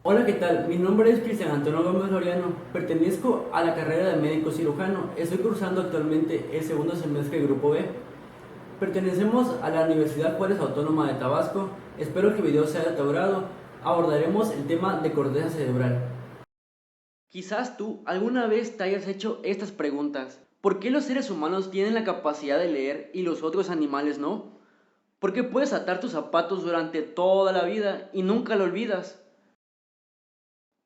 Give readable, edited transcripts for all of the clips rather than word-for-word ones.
Hola, ¿qué tal? Mi nombre es Cristian Antonio Gómez Loriano, pertenezco a la carrera de médico cirujano. Estoy cursando actualmente el segundo semestre del Grupo B. Pertenecemos a la Universidad Juárez Autónoma de Tabasco. Espero que el video sea de tu agrado. Abordaremos el tema de corteza cerebral. Quizás tú alguna vez te hayas hecho estas preguntas. ¿Por qué los seres humanos tienen la capacidad de leer y los otros animales no? ¿Por qué puedes atar tus zapatos durante toda la vida y nunca lo olvidas?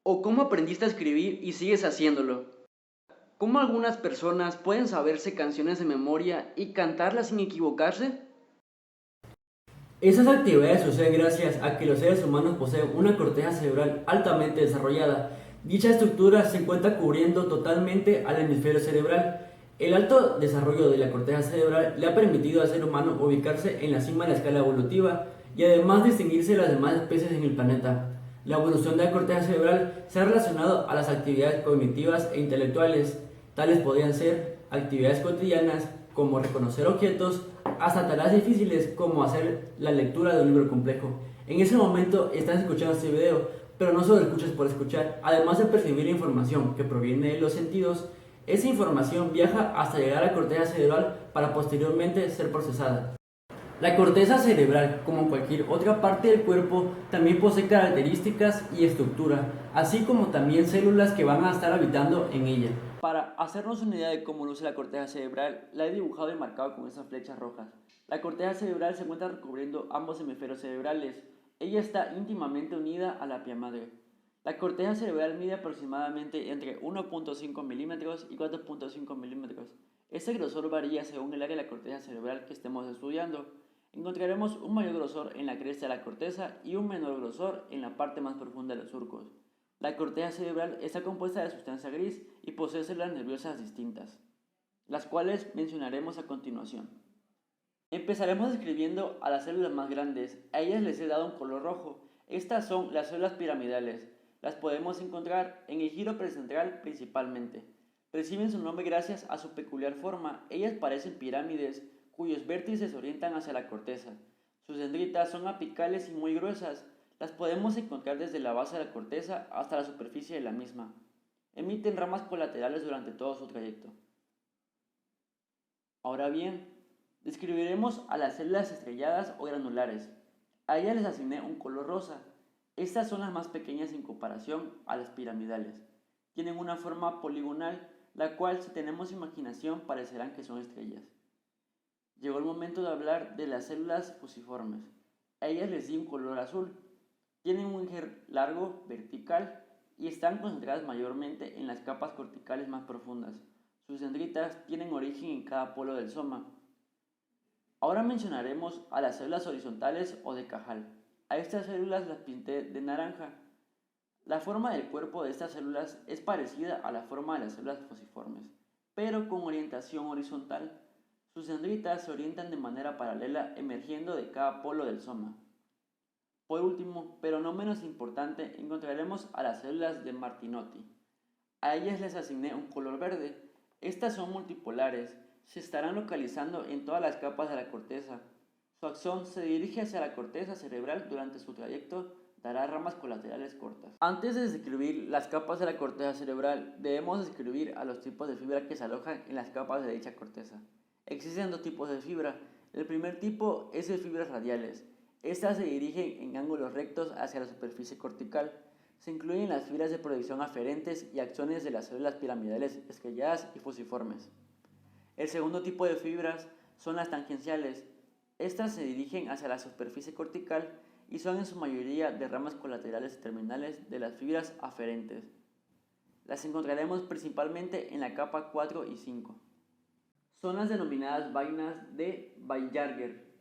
¿O cómo aprendiste a escribir y sigues haciéndolo? ¿Cómo algunas personas pueden saberse canciones de memoria y cantarlas sin equivocarse? Esas actividades suceden gracias a que los seres humanos poseen una corteza cerebral altamente desarrollada. Dicha estructura se encuentra cubriendo totalmente al hemisferio cerebral. El alto desarrollo de la corteza cerebral le ha permitido al ser humano ubicarse en la cima de la escala evolutiva y además distinguirse de las demás especies en el planeta. La evolución de la corteza cerebral se ha relacionado a las actividades cognitivas e intelectuales. Tales podrían ser actividades cotidianas como reconocer objetos, hasta tareas difíciles como hacer la lectura de un libro complejo. En ese momento estás escuchando este video, pero no solo escuchas por escuchar. Además de percibir la información que proviene de los sentidos, esa información viaja hasta llegar a la corteza cerebral para posteriormente ser procesada. La corteza cerebral, como cualquier otra parte del cuerpo, también posee características y estructura, así como también células que van a estar habitando en ella. Para hacernos una idea de cómo luce la corteza cerebral, la he dibujado y marcado con estas flechas rojas. La corteza cerebral se encuentra recubriendo ambos hemisferios cerebrales. Ella está íntimamente unida a la pia madre. La corteza cerebral mide aproximadamente entre 1.5 milímetros y 4.5 milímetros. Este grosor varía según el área de la corteza cerebral que estemos estudiando. Encontraremos un mayor grosor en la cresta de la corteza y un menor grosor en la parte más profunda de los surcos. La corteza cerebral está compuesta de sustancia gris y posee células nerviosas distintas, las cuales mencionaremos a continuación. Empezaremos describiendo a las células más grandes. A ellas les he dado un color rojo. Estas son las células piramidales. Las podemos encontrar en el giro precentral principalmente. Reciben su nombre gracias a su peculiar forma. Ellas parecen pirámides cuyos vértices se orientan hacia la corteza. Sus dendritas son apicales y muy gruesas. Las podemos encontrar desde la base de la corteza hasta la superficie de la misma. Emiten ramas colaterales durante todo su trayecto. Ahora bien, describiremos a las células estrelladas o granulares. A ellas les asigné un color rosa. Estas son las más pequeñas en comparación a las piramidales. Tienen una forma poligonal, la cual si tenemos imaginación parecerán que son estrellas. Llegó el momento de hablar de las células fusiformes. A ellas les di un color azul. Tienen un eje largo, vertical, y están concentradas mayormente en las capas corticales más profundas. Sus dendritas tienen origen en cada polo del soma. Ahora mencionaremos a las células horizontales o de Cajal. A estas células las pinté de naranja. La forma del cuerpo de estas células es parecida a la forma de las células fusiformes, pero con orientación horizontal. Sus dendritas se orientan de manera paralela emergiendo de cada polo del soma. Por último, pero no menos importante, encontraremos a las células de Martinotti. A ellas les asigné un color verde. Estas son multipolares, se estarán localizando en todas las capas de la corteza. Su axón se dirige hacia la corteza cerebral durante su trayecto, dará ramas colaterales cortas. Antes de describir las capas de la corteza cerebral, debemos describir a los tipos de fibra que se alojan en las capas de dicha corteza. Existen dos tipos de fibra. El primer tipo es de fibras radiales. Estas se dirigen en ángulos rectos hacia la superficie cortical. Se incluyen las fibras de proyección aferentes y axones de las células piramidales estrelladas y fusiformes. El segundo tipo de fibras son las tangenciales. Estas se dirigen hacia la superficie cortical y son en su mayoría de ramas colaterales y terminales de las fibras aferentes. Las encontraremos principalmente en la capa 4 y 5. Son las denominadas vainas de Weisjarger.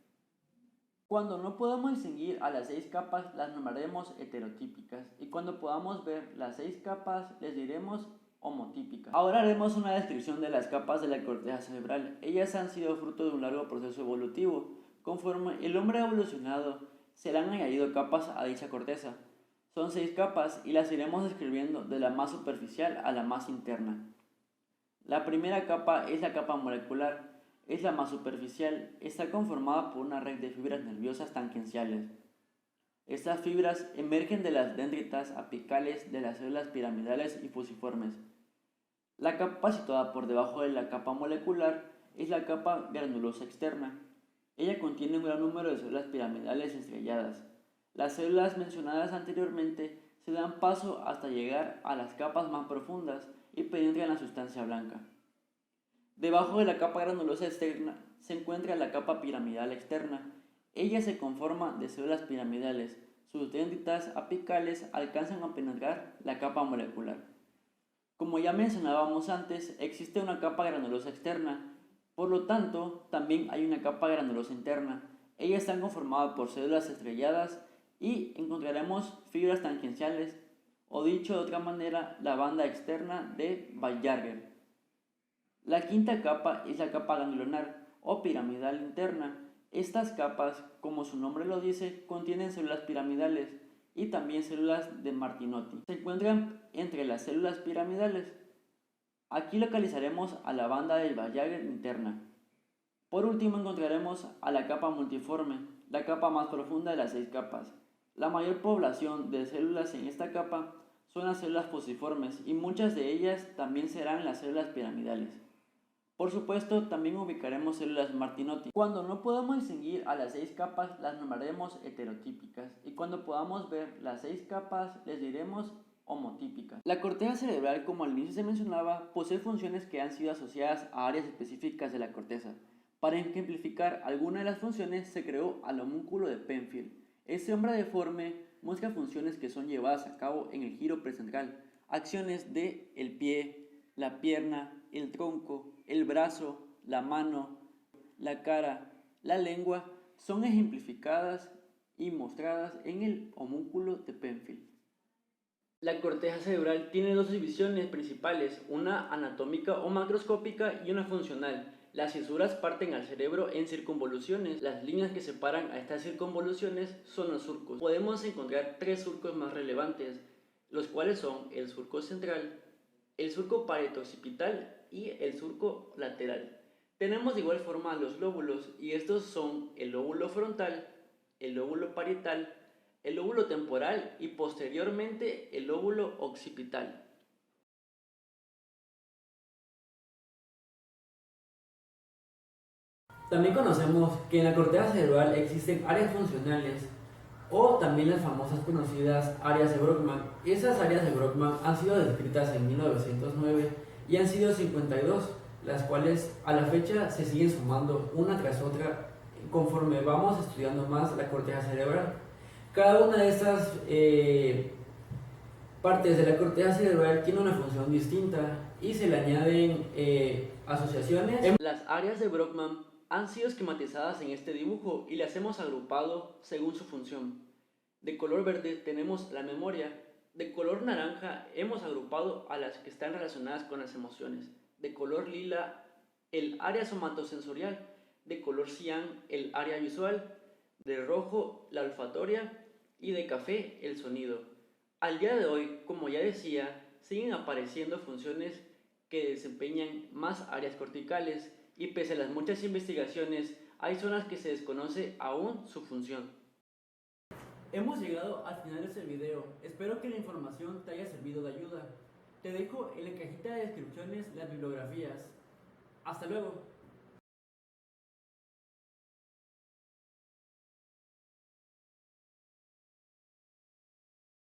Cuando no podamos distinguir a las 6 capas, las nombraremos heterotípicas, y cuando podamos ver las 6 capas, les diremos homotípicas. Ahora haremos una descripción de las capas de la corteza cerebral. Ellas han sido fruto de un largo proceso evolutivo. Conforme el hombre ha evolucionado, se le han añadido capas a dicha corteza. Son 6 capas y las iremos describiendo de la más superficial a la más interna. La primera capa es la capa molecular. Es la más superficial, está conformada por una red de fibras nerviosas tangenciales. Estas fibras emergen de las dendritas apicales de las células piramidales y fusiformes. La capa situada por debajo de la capa molecular es la capa granulosa externa. Ella contiene un gran número de células piramidales estrelladas. Las células mencionadas anteriormente se dan paso hasta llegar a las capas más profundas y penetran la sustancia blanca. Debajo de la capa granulosa externa se encuentra la capa piramidal externa. Ella se conforma de células piramidales. Sus dendritas apicales alcanzan a penetrar la capa molecular. Como ya mencionábamos antes, existe una capa granulosa externa, por lo tanto, también hay una capa granulosa interna. Ellas están conformadas por células estrelladas y encontraremos fibras tangenciales, o dicho de otra manera, la banda externa de Bullard. La quinta capa es la capa ganglionar o piramidal interna. Estas capas, como su nombre lo dice, contienen células piramidales y también células de Martinotti. Se encuentran entre las células piramidales. Aquí localizaremos a la banda del Bullard interna. Por último encontraremos a la capa multiforme, la capa más profunda de las 6 capas. La mayor población de células en esta capa son las células fusiformes y muchas de ellas también serán las células piramidales. Por supuesto, también ubicaremos células Martinotti. Cuando no podamos distinguir a las 6 capas, las nombraremos heterotípicas, y cuando podamos ver las 6 capas, les diremos homotípicas. La corteza cerebral, como al inicio se mencionaba, posee funciones que han sido asociadas a áreas específicas de la corteza. Para ejemplificar alguna de las funciones, se creó al homúnculo de Penfield. Este hombre deforme muestra funciones que son llevadas a cabo en el giro precentral, acciones de el pie, la pierna, el tronco, el brazo, la mano, la cara, la lengua, son ejemplificadas y mostradas en el homúnculo de Penfield. La corteza cerebral tiene dos divisiones principales, una anatómica o macroscópica y una funcional. Las cisuras parten al cerebro en circunvoluciones. Las líneas que separan a estas circunvoluciones son los surcos. Podemos encontrar 3 surcos más relevantes, los cuales son el surco central, el surco parieto-occipital y el surco lateral. Tenemos de igual forma los lóbulos, y estos son el lóbulo frontal, el lóbulo parietal, el lóbulo temporal y posteriormente el lóbulo occipital. También conocemos que en la corteza cerebral existen áreas funcionales o también las famosas conocidas áreas de Brockman. Esas áreas de Brockman han sido descritas en 1909 y han sido 52, las cuales a la fecha se siguen sumando una tras otra conforme vamos estudiando más la corteza cerebral. Cada una de estas partes de la corteza cerebral tiene una función distinta y se le añaden asociaciones. Las áreas de Brockman han sido esquematizadas en este dibujo y las hemos agrupado según su función. De color verde tenemos la memoria. De color naranja hemos agrupado a las que están relacionadas con las emociones. De color lila, el área somatosensorial. De color cian, el área visual. De rojo, la olfatoria. Y de café, el sonido. Al día de hoy, como ya decía, siguen apareciendo funciones que desempeñan más áreas corticales, y pese a las muchas investigaciones, hay zonas que se desconoce aún su función. Hemos llegado al final de este video. Espero que la información te haya servido de ayuda. Te dejo en la cajita de descripciones las bibliografías. Hasta luego.